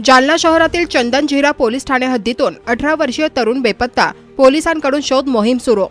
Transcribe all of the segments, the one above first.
जालना शहरातील चंदनझिरा पोलीस ठाणे हद्दीतून 18 वर्षीय तरुण बेपत्ता, पोलिसांकडून शोध मोहीम सुरू।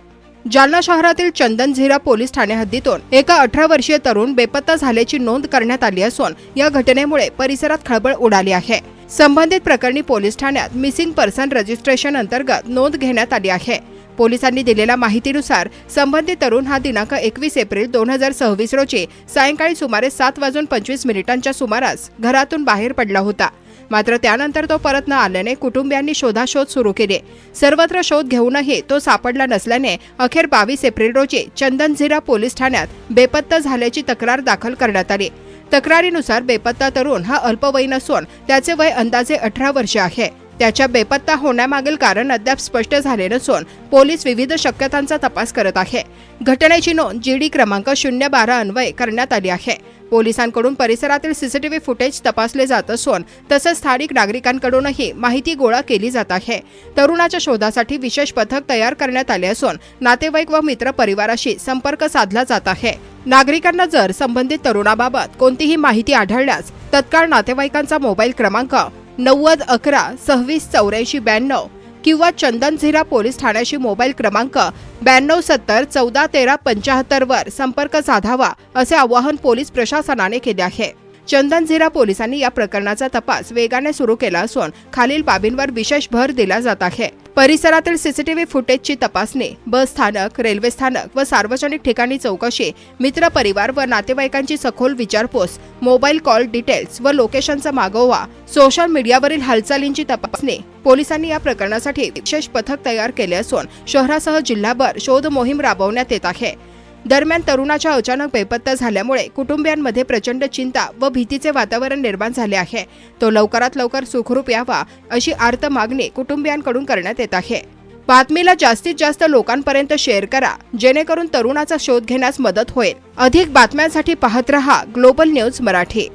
जालना शहरातील चंदनझिरा पोलीस ठाणे हद्दीतून एका 18 वर्षीय तरुण बेपत्ता झाल्याची नोंद करण्यात आली असून या घटनेमुळे परिसरात खळबळ उडाली आहे। संबंधित प्रकरणी पोलीस ठाण्यात मिसिंग पर्सन रजिस्ट्रेशन अंतर्गत नोंद घेण्यात आली आहे। पोलिसांनी दिलेल्या माहितीनुसार संबंधित तरुण हा दिनांक 21 एप्रिल 2026 रोजी सायंकाळी सुमारे 7:25 सुमारास घरातून बाहेर पडला होता। मात्र त्यानंतर तो परत न आल्याने कुटुंबियांनी शोधाशोध सुरू केली। सर्वत्र शोध घेऊनही तो सापडला नसल्याने अखेर 22 एप्रिल रोजी चंदनझिरा पोलीस ठाण्यात बेपत्ता झाल्याची तक्रार दाखल करण्यात आली। तक्रारीनुसार बेपत्ता तरुण हा अल्पवयीन असून त्याचे वय अंदाजे 18 वर्षे आहे। त्याच्या बेपत्ता होण्यामागील कारण अद्याप स्पष्ट झाले नसून पोलीस विविध शक्यतांचा तपास करत आहे। घटनेची नोंद जीडी क्रमांक 012 अन्वये करण्यात आली आहे। पोलिसांकडून परिसरातील सीसीटीव्ही फुटेज तपासले जात असून तसेच स्थानिक नागरिकांकडूनही माहिती गोळा केली जात आहे। तरुणाच्या शोधासाठी विशेष पथक तयार करण्यात आले असून नातेवाईक व मित्र परिवाराशी संपर्क साधला जात आहे। नागरिकांना जर संबंधित तरुणाबाबत कोणतीही माहिती आढळल्यास तत्काळ नातेवाईकांचा मोबाईल क्रमांक 90 11 26 84 92 किंवा चंदनझिरा पोलीस ठाण्याशी मोबाईल क्रमांक 92 70 14 13 75 वर संपर्क साधावा असे आवाहन पोलीस प्रशासनाने केले आहे। चंदनझिरा पोलिसांनी या प्रकरणाचा तपास वेगाने सुरू केला असून खालील बाबींवर विशेष भर दिला जात आहे। परिसरातील सीसीटीव्ही फुटेजची तपासणी, बस स्थानक, रेल्वे स्थानक व सार्वजनिक ठिकाणी चौकशी, मित्र परिवार व नातेवाईकांची सखोल विचारपूस, मोबाईल कॉल डिटेल्स व लोकेशनचा मागोवा, सोशल मीडियावरील हालचालींची तपासणी। पोलिसांनी या प्रकरणासाठी विशेष पथक तयार केले असून शहरासह जिल्हाभर शोध मोहीम राबवण्यात येत आहे। दरम्यान तरुणाच्या अचानक बेपत्ता झाल्यामुळे कुटुंबियांमध्ये प्रचंड चिंता व भीतीचे वातावरण निर्माण झाले आहे। तो लवकरात लवकर सुखरूप यावा अशी आर्त मागणी कुटुंबियांकडून करण्यात येत आहे। बातमीला जास्तीत जास्त लोकांपर्यंत शेअर करा जेणेकरून तरुणाचा शोध घेण्यास मदत होईल। अधिक बातम्यांसाठी पाहत रहा ग्लोबल न्यूज मराठी।